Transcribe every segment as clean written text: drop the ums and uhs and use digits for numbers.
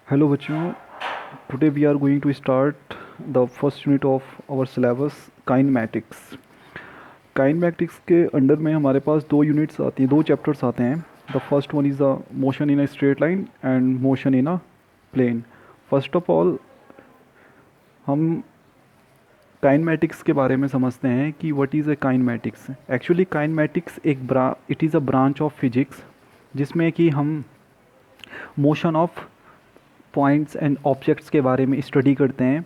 Hello बच्चों, today we are going to start the first unit of our syllabus kinematics. Kinematics के under में हमारे पास दो units आती हैं, दो चैप्टर्स आते हैं। The first one is the motion in a straight line and motion in a plane. First of all हम काइनमैटिक्स के बारे में समझते हैं कि what is a kinematics. Actually kinematics it is a branch of physics जिसमें कि हम motion of points and objects के बारे में स्टडी करते हैं।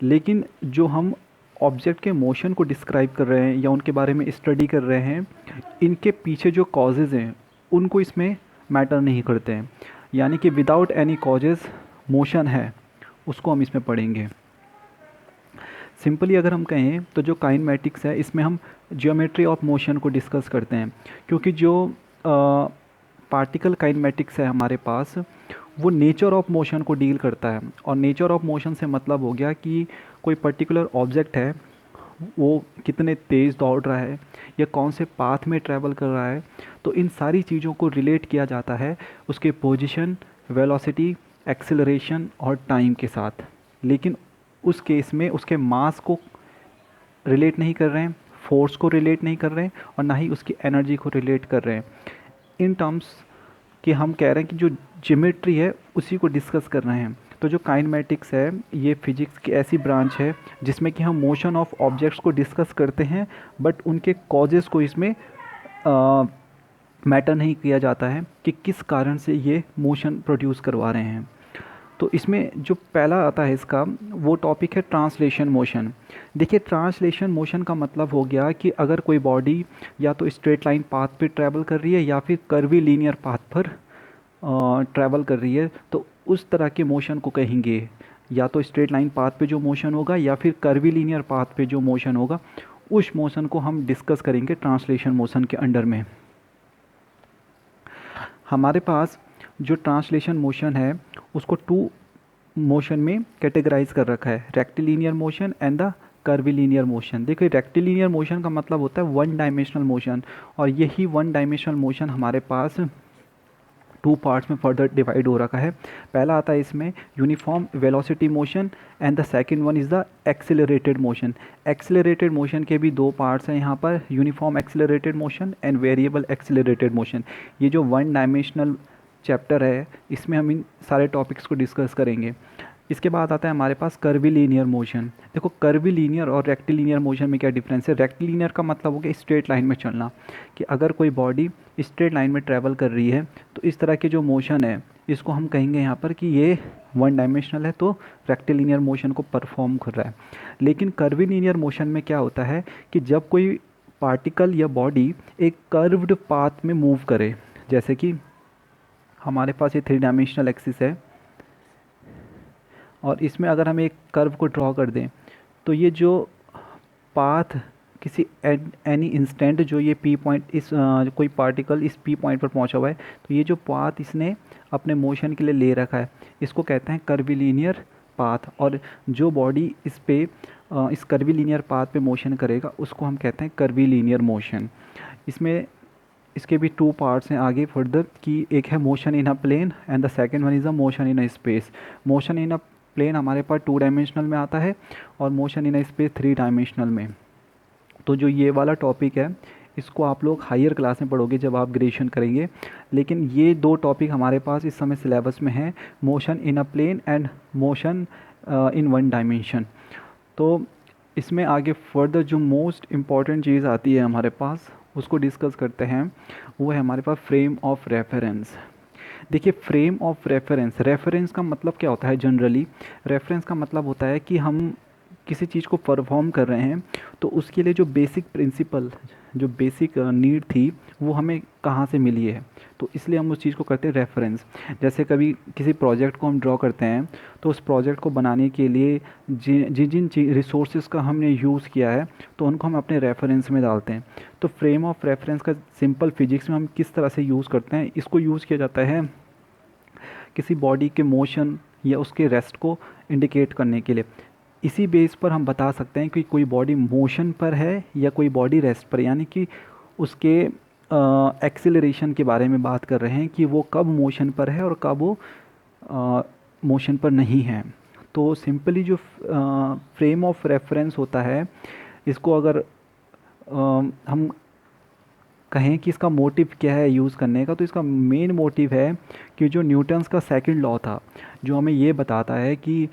लेकिन जो हम ऑब्जेक्ट के मोशन को डिस्क्राइब कर रहे हैं या उनके बारे में स्टडी कर रहे हैं, इनके पीछे जो कॉजेज़ हैं उनको इसमें मैटर नहीं करते हैं। यानी कि विदाउट एनी कॉजेज़ मोशन है, उसको हम इसमें पढ़ेंगे। सिंपली अगर हम कहें तो जो काइनमैटिक्स है इसमें हम ज्योमेट्री ऑफ मोशन को डिस्कस करते हैं, क्योंकि जो पार्टिकल काइनमैटिक्स है हमारे पास वो नेचर ऑफ मोशन को डील करता है। और नेचर ऑफ मोशन से मतलब हो गया कि कोई पर्टिकुलर ऑब्जेक्ट है वो कितने तेज़ दौड़ रहा है या कौन से पाथ में ट्रैवल कर रहा है। तो इन सारी चीज़ों को रिलेट किया जाता है उसके पोजीशन, वेलोसिटी, एक्सेलरेशन और टाइम के साथ। लेकिन उस केस में उसके मास को रिलेट नहीं कर रहे हैं, फोर्स को रिलेट नहीं कर रहे हैं और ना ही उसकी एनर्जी को रिलेट कर रहे हैं। इन टर्म्स कि हम कह रहे हैं कि जो ज्योमेट्री है उसी को डिस्कस कर रहे हैं। तो जो काइनमैटिक्स है ये फिजिक्स की ऐसी ब्रांच है जिसमें कि हम मोशन ऑफ ऑब्जेक्ट्स को डिस्कस करते हैं, बट उनके कॉजेज़ को इसमें मैटर नहीं किया जाता है कि किस कारण से ये मोशन प्रोड्यूस करवा रहे हैं। तो इसमें जो पहला आता है इसका वो टॉपिक है ट्रांसलेशन मोशन। देखिए, ट्रांसलेशन मोशन का मतलब हो गया कि अगर कोई बॉडी या तो स्ट्रेट लाइन पाथ पे ट्रैवल कर रही है या फिर कर्वी लीनियर पाथ पर ट्रैवल कर रही है, तो उस तरह के मोशन को कहेंगे। या तो स्ट्रेट लाइन पाथ पे जो मोशन होगा या फिर कर्वी लीनियर पाथ पे जो मोशन होगा, उस मोशन को हम डिस्कस करेंगे ट्रांसलेशन मोशन के अंडर में। हमारे पास जो ट्रांसलेशन मोशन है उसको टू मोशन में कैटेगराइज कर रखा है, rectilinear motion and the curvilinear motion. देखिए, रेक्टिलिनियर मोशन का मतलब होता है वन डायमेंशनल मोशन, और यही वन डायमेंशनल मोशन हमारे पास टू पार्ट्स में फर्दर डिवाइड हो रखा है। पहला आता है इसमें uniform velocity motion and the second one is the accelerated motion. Accelerated motion के भी दो पार्ट्स हैं यहाँ पर, uniform accelerated motion and variable accelerated motion. ये जो वन डायमेंशनल चैप्टर है इसमें हम इन सारे टॉपिक्स को डिस्कस करेंगे। इसके बाद आता है हमारे पास कर्विलीनियर मोशन। देखो, कर्विलीनियर और रेक्टिलिनियर मोशन में क्या डिफरेंस है। रेक्टिलिनियर का मतलब हो गया स्ट्रेट लाइन में चलना, कि अगर कोई बॉडी स्ट्रेट लाइन में ट्रैवल कर रही है तो इस तरह के जो मोशन है इसको हम कहेंगे यहाँ पर कि ये वन डायमेंशनल है, तो रेक्टिलिनियर मोशन को परफॉर्म कर रहा है। लेकिन कर्विलीनियर मोशन में क्या होता है कि जब कोई पार्टिकल या बॉडी एक कर्व्ड पाथ में मूव करे, जैसे कि हमारे पास ये थ्री डायमेंशनल एक्सिस है और इसमें अगर हम एक कर्व को ड्रॉ कर दें तो ये जो पाथ किसी एनी इंस्टेंट जो ये पी पॉइंट इस कोई पार्टिकल इस पी पॉइंट पर पहुंचा हुआ है, तो ये जो पाथ इसने अपने मोशन के लिए ले रखा है इसको कहते हैं कर्विलीनियर पाथ। और जो बॉडी इस पे इस कर्विलीनियर पाथ पे मोशन करेगा उसको हम कहते हैं कर्विलीनियर मोशन। इसमें इसके भी टू पार्ट्स हैं आगे फर्दर, कि एक है motion in a plane and the second one is a motion in a space. Motion in a plane हमारे पास टू डायमेंशनल में आता है और motion in a space three dimensional में। तो जो ये वाला टॉपिक है इसको आप लोग हायर क्लास में पढ़ोगे जब आप ग्रेजुएशन करेंगे। लेकिन ये दो टॉपिक हमारे पास इस समय सिलेबस में है, motion in a plane and motion in one dimension. तो इसमें आगे फर्दर जो मोस्ट इम्पॉर्टेंट चीज़ आती है हमारे पास उसको डिस्कस करते हैं, वो है हमारे पास फ्रेम ऑफ रेफरेंस। देखिए, फ्रेम ऑफ रेफरेंस, रेफरेंस का मतलब क्या होता है जनरली। रेफरेंस का मतलब होता है कि हम किसी चीज़ को परफॉर्म कर रहे हैं तो उसके लिए जो बेसिक प्रिंसिपल, जो बेसिक नीड थी वो हमें कहाँ से मिली है, तो इसलिए हम उस चीज़ को करते हैं रेफरेंस। जैसे कभी किसी प्रोजेक्ट को हम ड्रॉ करते हैं तो उस प्रोजेक्ट को बनाने के लिए जिन जिन रिसोर्सेज का हमने यूज़ किया है तो उनको हम अपने रेफरेंस में डालते हैं। तो फ्रेम ऑफ रेफरेंस का सिंपल फिजिक्स में हम किस तरह से यूज़ करते हैं, इसको यूज़ किया जाता है किसी बॉडी के मोशन या उसके रेस्ट को इंडिकेट करने के लिए। इसी बेस पर हम बता सकते हैं कि कोई बॉडी मोशन पर है या कोई बॉडी रेस्ट पर, यानी कि उसके एक्सेलरेशन के बारे में बात कर रहे हैं कि वो कब मोशन पर है और कब वो मोशन पर नहीं है। तो सिंपली जो फ्रेम ऑफ रेफरेंस होता है, इसको अगर हम कहें कि इसका मोटिव क्या है यूज़ करने का, तो इसका मेन मोटिव है कि जो न्यूटन्स का सेकंड लॉ था, जो हमें ये बताता है कि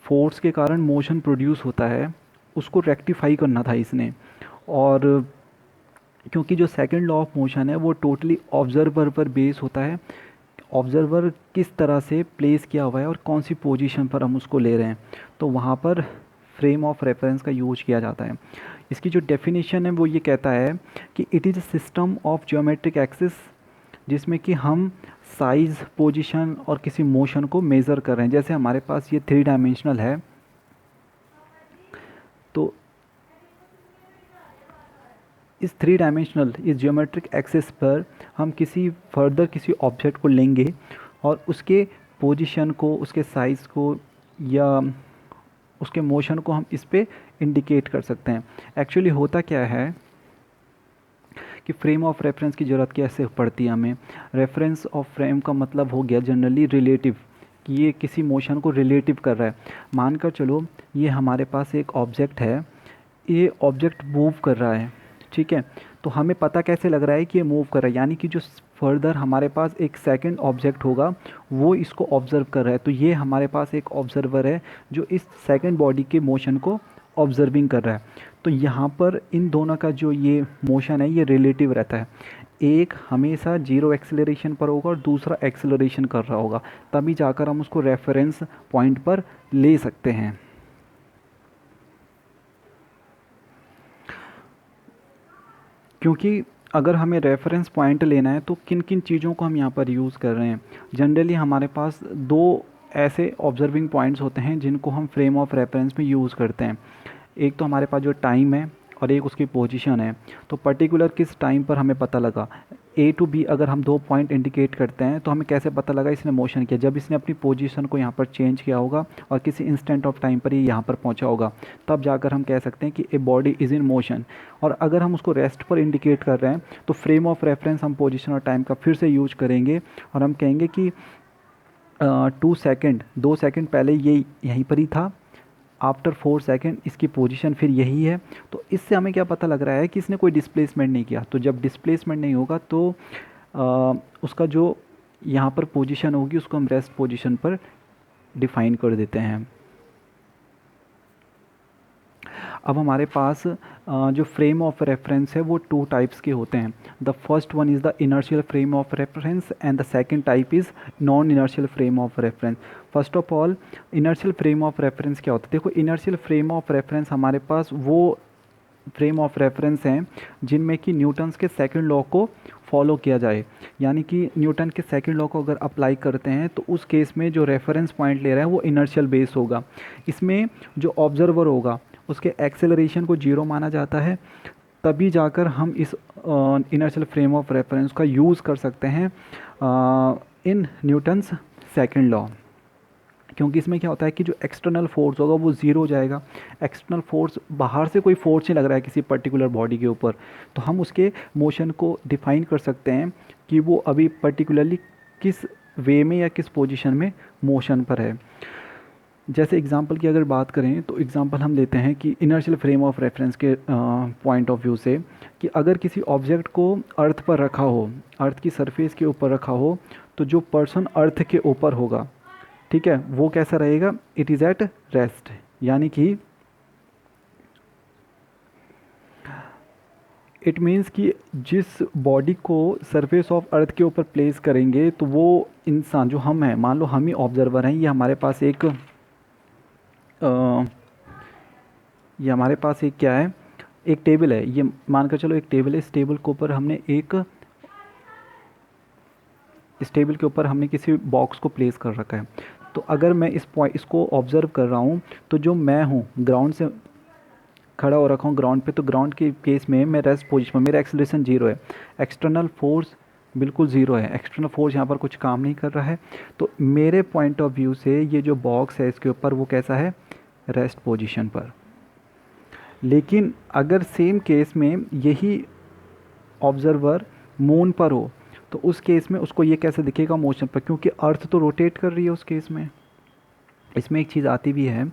फोर्स के कारण मोशन प्रोड्यूस होता है, उसको रेक्टिफाई करना था इसने। और क्योंकि जो सेकंड लॉ ऑफ मोशन है वो टोटली ऑब्जर्वर पर बेस होता है, ऑब्जर्वर किस तरह से प्लेस किया हुआ है और कौन सी पोजीशन पर हम उसको ले रहे हैं, तो वहाँ पर फ्रेम ऑफ रेफरेंस का यूज किया जाता है। इसकी जो डेफिनेशन है वो ये कहता है कि it is a system of geometric axis, जिसमें कि हम साइज़, पोजीशन और किसी मोशन को मेज़र कर रहे हैं। जैसे हमारे पास ये 3 डायमेंशनल है, तो इस 3 डायमेंशनल इस ज्योमेट्रिक एक्सिस पर हम किसी ऑब्जेक्ट को लेंगे और उसके पोजीशन को, उसके साइज़ को या उसके मोशन को हम इस पे इंडिकेट कर सकते हैं। एक्चुअली होता क्या है कि फ्रेम ऑफ रेफरेंस की ज़रूरत कैसे पड़ती है हमें। रेफरेंस ऑफ फ्रेम का मतलब हो गया जनरली रिलेटिव, कि ये किसी मोशन को रिलेटिव कर रहा है। मानकर चलो ये हमारे पास एक ऑब्जेक्ट है, ये ऑब्जेक्ट मूव कर रहा है, ठीक है। तो हमें पता कैसे लग रहा है कि ये मूव कर रहा है, यानी कि जो फर्दर हमारे पास एक सेकंड ऑब्जेक्ट होगा वो इसको ऑब्ज़र्व कर रहा है। तो ये हमारे पास एक ऑब्ज़र्वर है जो इस सेकंड बॉडी के मोशन को ऑब्ज़र्विंग कर रहा है। तो यहाँ पर इन दोनों का जो ये मोशन है ये रिलेटिव रहता है। एक हमेशा 0 एक्सेलरेशन पर होगा और दूसरा एक्सेलरेशन कर रहा होगा, तभी जाकर हम उसको रेफरेंस पॉइंट पर ले सकते हैं। क्योंकि अगर हमें रेफरेंस पॉइंट लेना है तो किन किन चीज़ों को हम यहाँ पर यूज़ कर रहे हैं। जनरली हमारे पास 2 ऐसे ऑब्जर्विंग पॉइंट्स होते हैं जिनको हम फ्रेम ऑफ रेफरेंस में यूज़ करते हैं। एक तो हमारे पास जो टाइम है और एक उसकी पोजीशन है। तो पर्टिकुलर किस टाइम पर हमें पता लगा, ए टू बी अगर हम 2 पॉइंट इंडिकेट करते हैं तो हमें कैसे पता लगा इसने मोशन किया, जब इसने अपनी पोजीशन को यहाँ पर चेंज किया होगा और किसी इंस्टेंट ऑफ टाइम पर ये यहाँ पर पहुँचा होगा, तब जाकर हम कह सकते हैं कि a body is in motion. और अगर हम उसको रेस्ट पर इंडिकेट कर रहे हैं तो फ्रेम ऑफ रेफरेंस हम पोजीशन और टाइम का फिर से यूज करेंगे और हम कहेंगे कि 2 सेकेंड पहले ये यहीं पर ही था, आफ्टर 4 सेकेंड इसकी पोजीशन फिर यही है। तो इससे हमें क्या पता लग रहा है कि इसने कोई डिस्प्लेसमेंट नहीं किया। तो जब डिस्प्लेसमेंट नहीं होगा तो उसका जो यहाँ पर पोजीशन होगी उसको हम रेस्ट पोजीशन पर डिफाइन कर देते हैं। अब हमारे पास जो फ्रेम ऑफ रेफरेंस है वो 2 टाइप्स के होते हैं। The first one is the inertial frame of reference and the second type is non inertial frame of reference. First of all inertial frame of reference क्या होता है। देखो, इनर्शियल फ्रेम ऑफ रेफरेंस हमारे पास वो फ्रेम ऑफ रेफरेंस हैं जिनमें कि न्यूटन्स के सेकंड लॉ को फॉलो किया जाए। यानी कि न्यूटन के सेकंड लॉ को अगर अप्लाई करते हैं तो उस केस में जो रेफरेंस पॉइंट ले रहा है वो इनर्शियल बेस होगा। इसमें जो ऑब्जर्वर होगा उसके एक्सेलरेशन को 0 माना जाता है, तभी जाकर हम इस इनर्शियल फ्रेम ऑफ रेफरेंस का यूज़ कर सकते हैं इन न्यूटन्स सेकंड लॉ। क्योंकि इसमें क्या होता है कि जो एक्सटर्नल फोर्स होगा वो 0 हो जाएगा। एक्सटर्नल फोर्स, बाहर से कोई फोर्स नहीं लग रहा है किसी पर्टिकुलर बॉडी के ऊपर, तो हम उसके मोशन को डिफाइन कर सकते हैं कि वो अभी पर्टिकुलरली किस वे में या किस पोजीशन में मोशन पर है। जैसे एग्जांपल की अगर बात करें तो एग्जांपल हम लेते हैं कि इनर्शियल फ्रेम ऑफ रेफरेंस के पॉइंट ऑफ व्यू से, कि अगर किसी ऑब्जेक्ट को अर्थ पर रखा हो, अर्थ की सरफेस के ऊपर रखा हो, तो जो पर्सन अर्थ के ऊपर होगा, ठीक है, वो कैसा रहेगा, इट इज़ एट रेस्ट। यानी कि इट मीन्स कि जिस बॉडी को सरफेस ऑफ अर्थ के ऊपर प्लेस करेंगे तो वो इंसान जो हम हैं, मान लो हम ही ऑब्जर्वर हैं, ये हमारे पास एक क्या है, एक टेबल है। ये मानकर चलो एक टेबल है, इस टेबल के ऊपर हमने किसी बॉक्स को प्लेस कर रखा है। तो अगर मैं इसको ऑब्ज़र्व कर रहा हूँ, तो जो मैं हूँ ग्राउंड से खड़ा हो रखा हूँ ग्राउंड पे, तो ग्राउंड के केस में मैं रेस्ट पोजीशन में, मेरा एक्सेलरेशन 0 है, एक्सटर्नल फोर्स बिल्कुल 0 है, एक्सटर्नल फोर्स यहाँ पर कुछ काम नहीं कर रहा है। तो मेरे पॉइंट ऑफ व्यू से ये जो बॉक्स है इसके ऊपर वो कैसा है, रेस्ट पोजीशन पर। लेकिन अगर सेम केस में यही ऑब्जर्वर मून पर हो, तो उस केस में उसको ये कैसे दिखेगा मोशन पर, क्योंकि अर्थ तो रोटेट कर रही है उस केस में। इसमें एक चीज़ आती भी है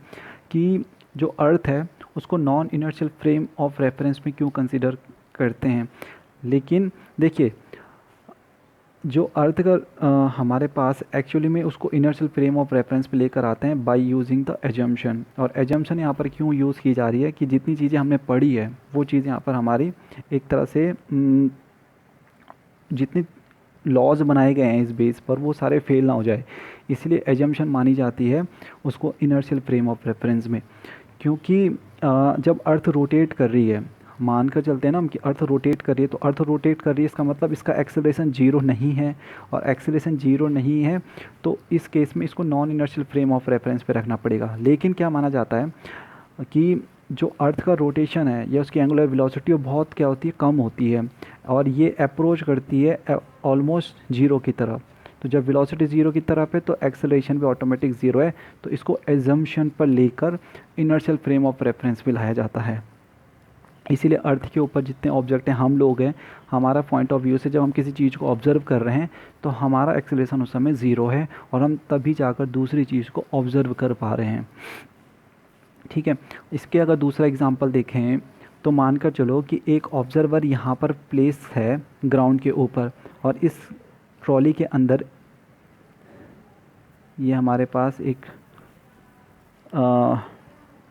कि जो अर्थ है उसको non inertial frame of reference में क्यों कंसिडर करते हैं। लेकिन देखिए, जो अर्थ का हमारे पास एक्चुअली में उसको इनर्शियल फ्रेम ऑफ रेफरेंस पे लेकर आते हैं बाय यूजिंग द एजम्पशन। और एजम्पशन यहाँ पर क्यों यूज़ की जा रही है कि जितनी चीज़ें हमने पढ़ी है वो चीज़ यहाँ पर हमारी एक तरह से जितनी लॉज बनाए गए हैं इस बेस पर वो सारे फेल ना हो जाए, इसलिए एजम्पशन मानी जाती है उसको इनर्शियल फ्रेम ऑफ रेफरेंस में। क्योंकि जब अर्थ रोटेट कर रही है, मान कर चलते हैं ना हम कि अर्थ रोटेट कर रही है, तो अर्थ रोटेट कर रही है इसका मतलब इसका एक्सेलरेशन जीरो नहीं है, और एक्सेलरेशन जीरो नहीं है तो इस केस में इसको non inertial frame of reference पे रखना पड़ेगा। लेकिन क्या माना जाता है कि जो अर्थ का रोटेशन है या उसकी एंगुलर वेलोसिटी वो बहुत क्या होती है, कम होती है, और ये अप्रोच करती है ऑलमोस्ट जीरो की तरफ। तो जब वेलोसिटी ज़ीरो की तरफ है तो एक्सेलरेशन भी ऑटोमेटिक ज़ीरो है, तो इसको एजम्पशन पर लेकर इनर्शियल फ्रेम ऑफ रेफरेंस पे लाया जाता है। इसीलिए अर्थ के ऊपर जितने ऑब्जेक्ट हैं, हम लोग हैं, हमारा पॉइंट ऑफ व्यू से जब हम किसी चीज़ को ऑब्ज़र्व कर रहे हैं तो हमारा एक्सेलरेशन उस समय ज़ीरो है, और हम तभी जाकर दूसरी चीज़ को ऑब्ज़र्व कर पा रहे हैं। ठीक है, इसके अगर दूसरा एग्जांपल देखें तो मानकर चलो कि एक ऑब्ज़र्वर यहाँ पर प्लेस है ग्राउंड के ऊपर, और इस ट्रॉली के अंदर ये हमारे पास एक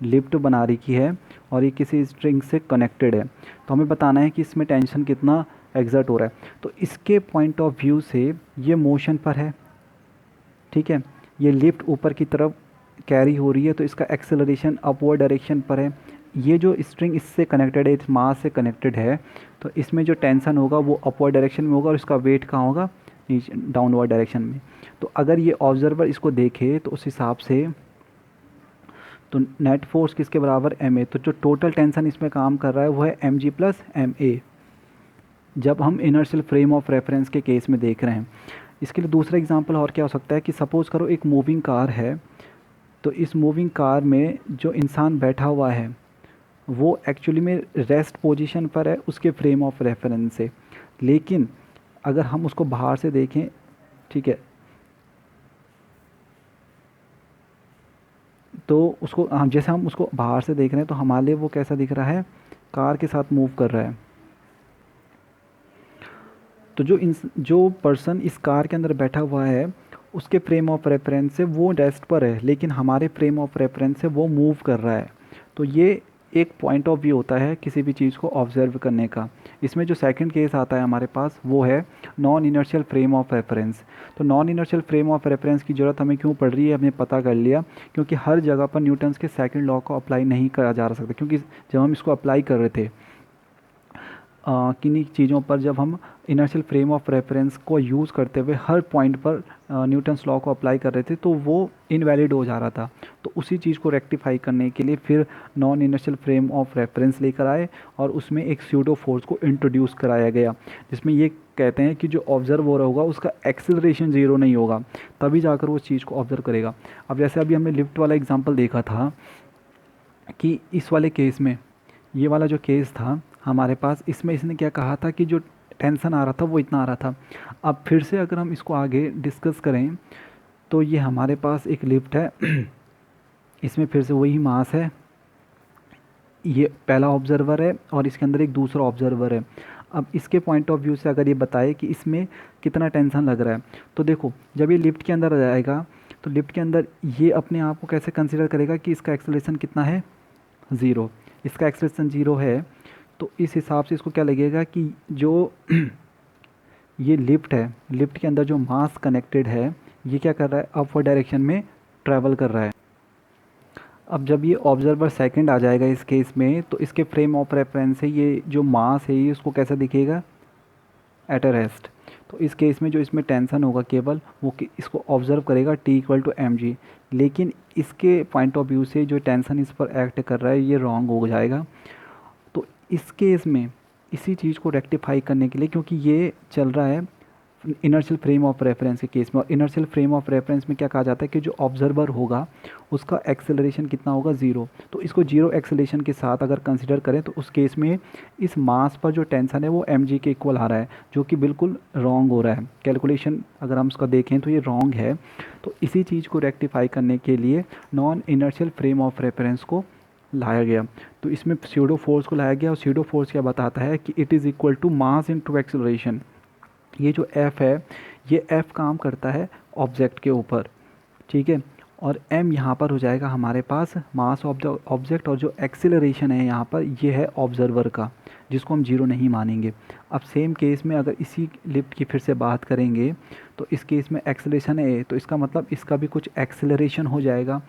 लिफ्ट बना रखी है और ये किसी स्ट्रिंग से कनेक्टेड है। तो हमें बताना है कि इसमें टेंशन कितना एग्जर्ट हो रहा है। तो इसके पॉइंट ऑफ व्यू से ये मोशन पर है, ठीक है, ये लिफ्ट ऊपर की तरफ कैरी हो रही है तो इसका एक्सेलरेशन अपवर्ड डायरेक्शन पर है। ये जो स्ट्रिंग इससे कनेक्टेड है, इस मास से कनेक्टेड है, तो इसमें जो टेंशन होगा वो अपवर्ड डायरेक्शन में होगा और इसका वेट कहाँ होगा, नीचे डाउनवर्ड डायरेक्शन में। तो अगर ये ऑब्जर्वर इसको देखे तो उस हिसाब से तो नेट फोर्स किसके बराबर, एम ए। तो जो टोटल टेंशन इसमें काम कर रहा है वो है M G plus M A, जब हम इनर्शियल फ्रेम ऑफ रेफरेंस के केस में देख रहे हैं। इसके लिए दूसरा एग्जांपल और क्या हो सकता है कि सपोज़ करो एक मूविंग कार है, तो इस मूविंग कार में जो इंसान बैठा हुआ है वो एक्चुअली में रेस्ट पोजीशन पर है उसके फ्रेम ऑफ रेफरेंस से। लेकिन अगर हम उसको बाहर से देखें, ठीक है, तो उसको हम जैसे हम उसको बाहर से देख रहे हैं तो हमारे लिए वो कैसा दिख रहा है, कार के साथ मूव कर रहा है। तो जो पर्सन इस कार के अंदर बैठा हुआ है उसके फ्रेम ऑफ रेफरेंस से वो रेस्ट पर है, लेकिन हमारे फ्रेम ऑफ रेफरेंस से वो मूव कर रहा है। तो ये एक पॉइंट ऑफ व्यू होता है किसी भी चीज़ को ऑब्जर्व करने का। इसमें जो सेकंड केस आता है हमारे पास वो है non inertial frame of reference. तो non inertial frame of reference की ज़रूरत हमें क्यों पड़ रही है, हमने पता कर लिया, क्योंकि हर जगह पर न्यूटन्स के सेकंड लॉ को अप्लाई नहीं करा जा सकता। क्योंकि जब हम इसको अप्लाई कर रहे थे किन्हीं चीज़ों पर, जब हम इनर्शियल फ्रेम ऑफ रेफरेंस को यूज़ करते हुए हर पॉइंट पर न्यूटन्स लॉ को अप्लाई कर रहे थे तो वो इनवैलिड हो जा रहा था। तो उसी चीज़ को रेक्टिफाई करने के लिए फिर non inertial frame of reference लेकर आए और उसमें एक स्यूडो फोर्स को इंट्रोड्यूस कराया गया, जिसमें ये कहते हैं कि जो ऑब्जर्व हो रहा होगा उसका एक्सेलरेशन ज़ीरो नहीं होगा, तभी जाकर वो चीज़ को ऑब्जर्व करेगा। अब जैसे अभी हमने लिफ्ट वाला एग्जाम्पल देखा था कि इस वाले केस में, ये वाला जो केस था हमारे पास, इसमें इसने क्या कहा था कि जो टेंशन आ रहा था वो इतना आ रहा था। अब फिर से अगर हम इसको आगे डिस्कस करें तो ये हमारे पास एक लिफ्ट है, इसमें फिर से वही मास है, ये पहला ऑब्जर्वर है और इसके अंदर एक दूसरा ऑब्जर्वर है। अब इसके पॉइंट ऑफ व्यू से अगर ये बताए कि इसमें कितना टेंशन लग रहा है, तो देखो जब ये लिफ्ट के अंदर आ जाएगा तो लिफ्ट के अंदर ये अपने आप को कैसे कंसिडर करेगा कि इसका एक्सेलरेशन कितना है, ज़ीरो। इसका एक्सेलरेशन ज़ीरो है तो इस हिसाब से इसको क्या लगेगा कि जो ये लिफ्ट है, लिफ्ट के अंदर जो मास कनेक्टेड है ये क्या कर रहा है, अपवर्ड डायरेक्शन में ट्रैवल कर रहा है। अब जब ये ऑब्जर्वर सेकंड आ जाएगा इस केस में, तो इसके फ्रेम ऑफ रेफरेंस से ये जो मास है ये उसको कैसा दिखेगा, एट अ रेस्ट। तो इस केस में जो इसमें टेंशन होगा केवल वो इसको ऑब्जर्व करेगा T equal to M G. लेकिन इसके पॉइंट ऑफ व्यू से जो टेंशन इस पर एक्ट कर रहा है ये रॉन्ग हो जाएगा। तो इस केस में इसी चीज़ को रेक्टिफाई करने के लिए, क्योंकि ये चल रहा है इनर्शियल फ्रेम ऑफ रेफरेंस के केस में। और इनर्शियल फ्रेम ऑफ रेफरेंस में क्या कहा जाता है कि जो ऑब्जर्वर होगा उसका एक्सेलरेशन कितना होगा, ज़ीरो। तो इसको जीरो एक्सेलरेशन के साथ अगर कंसिडर करें तो उस केस में इस मास पर जो टेंशन है वो mg के इक्वल आ रहा है, जो कि बिल्कुल रॉन्ग हो रहा है। कैलकुलेशन अगर हम उसका देखें तो ये रॉन्ग है। तो इसी चीज़ को रेक्टिफाई करने के लिए non inertial frame of reference को लाया गया। तो इसमें स्यूडो फोर्स को लाया गया, और स्यूडो फोर्स क्या बताता है कि it is equal to mass into acceleration. ये जो F है, ये F काम करता है ऑब्जेक्ट के ऊपर, ठीक है। और m यहाँ पर हो जाएगा हमारे पास मास ऑफ द ऑब्जेक्ट, और जो एक्सेलरेशन है यहाँ पर ये है ऑब्जर्वर का, जिसको हम जीरो नहीं मानेंगे। अब सेम केस में अगर इसी लिफ्ट की फिर से बात करेंगे तो इस केस में एक्सेलरेशन है a, तो इसका मतलब इसका भी कुछ एक्सेलरेशन हो जाएगा।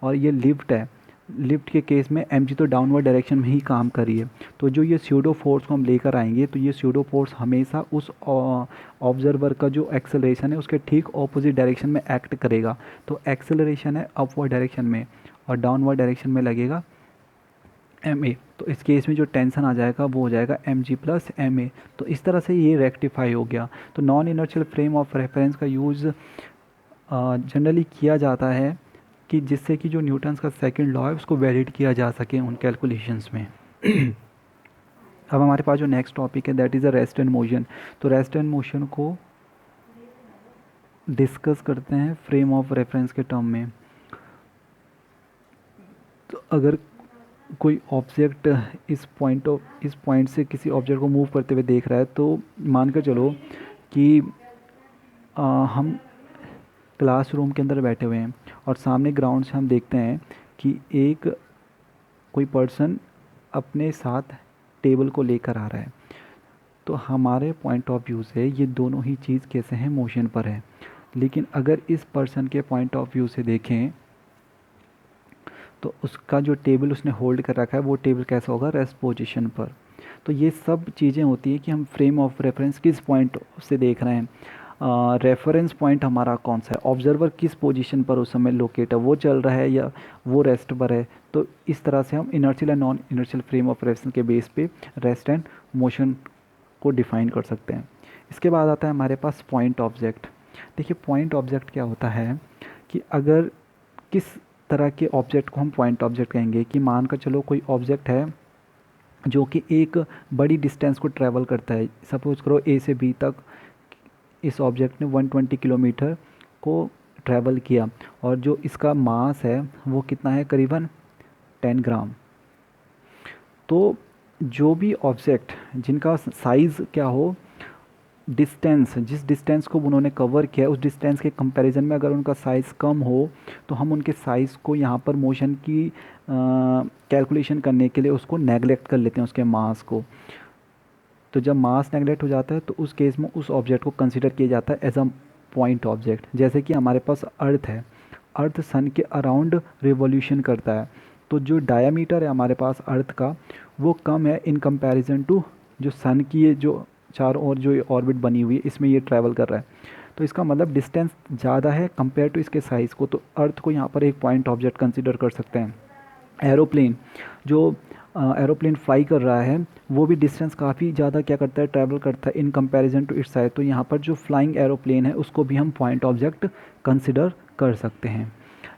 और ये लिफ्ट है, लिफ्ट के केस में mg तो डाउनवर्ड डायरेक्शन में ही काम करिए। तो जो ये स्यूडो फोर्स को हम लेकर आएंगे तो ये स्यूडो फोर्स हमेशा उस ऑब्जर्वर का जो एक्सेलरेशन है उसके ठीक ऑपोजिट डायरेक्शन में एक्ट करेगा। तो एक्सेलरेशन है अपवर्ड डायरेक्शन में और डाउनवर्ड डायरेक्शन में लगेगा ma। तो इस केस में जो टेंशन आ जाएगा वो हो जाएगा mg प्लस ma। तो इस तरह से ये रेक्टिफाई हो गया। तो non inertial frame of reference का यूज़ जनरली किया जाता है कि जिससे कि जो न्यूटन्स का सेकंड लॉ है उसको वैलिड किया जा सके उन कैलकुलेशंस में। अब हमारे पास जो नेक्स्ट टॉपिक है that is a rest and motion. तो रेस्ट एंड मोशन को डिस्कस करते हैं फ्रेम ऑफ रेफरेंस के टर्म में। तो अगर कोई ऑब्जेक्ट इस पॉइंट से किसी ऑब्जेक्ट को मूव करते हुए देख रहा है, तो मानकर चलो कि हम क्लासरूम के अंदर बैठे हुए हैं और सामने ग्राउंड से हम देखते हैं कि एक कोई पर्सन अपने साथ टेबल को लेकर आ रहा है। तो हमारे पॉइंट ऑफ व्यू से ये दोनों ही चीज़ कैसे हैं, मोशन पर है। लेकिन अगर इस पर्सन के पॉइंट ऑफ व्यू से देखें तो उसका जो टेबल उसने होल्ड कर रखा है वो टेबल कैसा होगा, रेस्ट पोजीशन पर। तो ये सब चीज़ें होती है कि हम फ्रेम ऑफ रेफरेंस किस पॉइंट से देख रहे हैं। रेफरेंस पॉइंट हमारा कौन सा है, ऑब्जर्वर किस पोजीशन पर उस समय लोकेट है, वो चल रहा है या वो रेस्ट पर है। तो इस तरह से हम inertial and non inertial frame of reference के बेस पे रेस्ट एंड मोशन को डिफाइन कर सकते हैं। इसके बाद आता है हमारे पास पॉइंट ऑब्जेक्ट। देखिए पॉइंट ऑब्जेक्ट क्या होता है कि अगर किस तरह के ऑब्जेक्ट को हम पॉइंट ऑब्जेक्ट कहेंगे कि मान कर चलो कोई ऑब्जेक्ट है जो कि एक बड़ी डिस्टेंस को ट्रैवल करता है। सपोज करो ए से बी तक इस ऑब्जेक्ट ने 120 किलोमीटर को ट्रैवल किया, और जो इसका मास है वो कितना है, करीबन 10 ग्राम। तो जो भी ऑब्जेक्ट जिनका साइज़ क्या हो, डिस्टेंस, जिस डिस्टेंस को उन्होंने कवर किया उस डिस्टेंस के कंपैरिजन में अगर उनका साइज़ कम हो तो हम उनके साइज़ को यहाँ पर मोशन की कैलकुलेशन करने के लिए उसको नेगलेक्ट कर लेते हैं, उसके मास को। तो जब मास नेगलेक्ट हो जाता है तो उस केस में उस ऑब्जेक्ट को कंसिडर किया जाता है एज अ पॉइंट ऑब्जेक्ट। जैसे कि हमारे पास अर्थ है, अर्थ सन के अराउंड रिवॉल्यूशन करता है, तो जो डायामीटर है हमारे पास अर्थ का वो कम है इन कंपैरिजन टू जो सन की ये जो चारों ओर जो ऑर्बिट बनी हुई है इसमें ये ट्रैवल कर रहा है। तो इसका मतलब डिस्टेंस ज़्यादा है कंपेयर टू इसके साइज़ को, तो अर्थ को यहाँ पर एक पॉइंट ऑब्जेक्ट कंसिडर कर सकते हैं। एरोप्लेन, जो एरोप्लेन फ्लाई कर रहा है वो भी डिस्टेंस काफ़ी ज़्यादा क्या करता है, ट्रैवल करता है in comparison to its size. तो यहाँ पर जो फ्लाइंग एरोप्लेन है उसको भी हम पॉइंट ऑब्जेक्ट कंसिडर कर सकते हैं।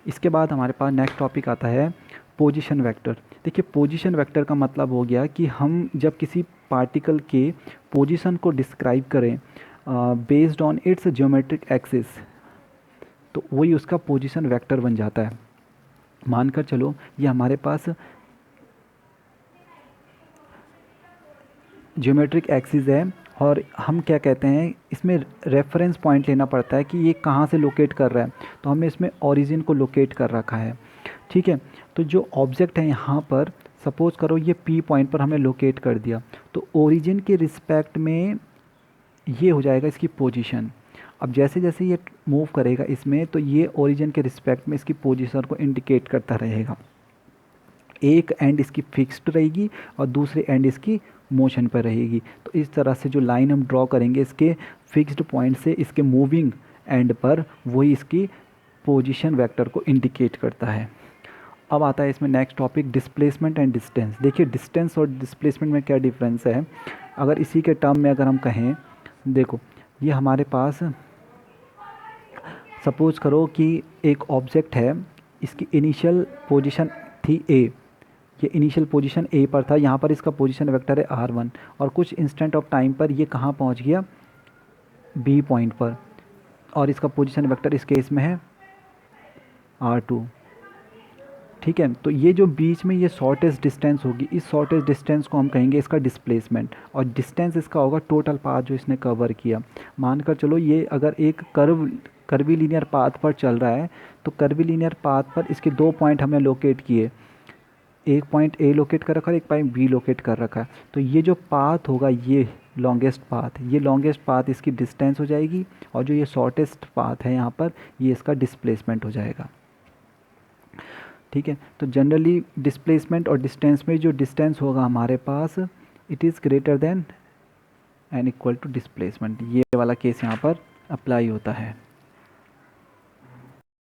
इसके बाद हमारे पास नेक्स्ट टॉपिक आता है पोजीशन वेक्टर। देखिए पोजीशन वेक्टर का मतलब हो गया कि हम जब किसी पार्टिकल के पोजीशन को डिस्क्राइब करें based on it's geometric axis, तो वही उसका पोजीशन वेक्टर बन जाता है। मानकर चलो ये हमारे पास ज्योमेट्रिक एक्सिस है और हम क्या कहते हैं इसमें रेफरेंस पॉइंट लेना पड़ता है कि ये कहाँ से लोकेट कर रहा है। तो हमने इसमें ओरिजिन को लोकेट कर रखा है, ठीक है। तो जो ऑब्जेक्ट है यहाँ पर सपोज करो ये पी पॉइंट पर हमने लोकेट कर दिया, तो ओरिजिन के रिस्पेक्ट में ये हो जाएगा इसकी पोजीशन। अब जैसे जैसे ये मूव करेगा इसमें तो ये ओरिजिन के रिस्पेक्ट में इसकी पोजीशन को इंडिकेट करता रहेगा। एक एंड इसकी फिक्स्ड रहेगी और दूसरे एंड इसकी मोशन पर रहेगी। तो इस तरह से जो लाइन हम ड्रॉ करेंगे इसके फिक्स्ड पॉइंट से इसके मूविंग एंड पर, वही इसकी पोजीशन वेक्टर को इंडिकेट करता है। अब आता है इसमें next topic displacement and distance. देखिए डिस्टेंस और डिस्प्लेसमेंट में क्या डिफरेंस है। अगर इसी के टर्म में अगर हम कहें, देखो ये हमारे पास सपोज़ करो कि एक ऑब्जेक्ट है, इसकी इनिशियल पोजीशन थी ए, ये इनिशियल पोजीशन ए पर था, यहाँ पर इसका पोजीशन वेक्टर है r1 और कुछ इंस्टेंट ऑफ टाइम पर ये कहाँ पहुँच गया, बी पॉइंट पर, और इसका पोजीशन वेक्टर इस केस में है r2। ठीक है, तो ये जो बीच में ये शॉर्टेस्ट डिस्टेंस होगी, इस शॉर्टेस्ट डिस्टेंस को हम कहेंगे इसका डिस्प्लेसमेंट, और डिस्टेंस इसका होगा टोटल पाथ जो इसने कवर किया। मानकर चलो ये अगर एक कर्वी लीनियर पाथ पर चल रहा है, तो कर्वी लीनियर पाथ पर इसके 2 पॉइंट हमने लोकेट किए, एक पॉइंट ए लोकेट कर रखा है, एक पॉइंट बी लोकेट कर रखा है। तो ये जो पाथ होगा, ये लॉन्गेस्ट पाथ, ये लॉन्गेस्ट पाथ इसकी डिस्टेंस हो जाएगी, और जो ये शॉर्टेस्ट पाथ है यहाँ पर, ये इसका डिस्प्लेसमेंट हो जाएगा। ठीक है, तो जनरली डिस्प्लेसमेंट और डिस्टेंस में जो डिस्टेंस होगा हमारे पास, it is greater than and equal to displacement, ये वाला केस यहाँ पर अप्लाई होता है।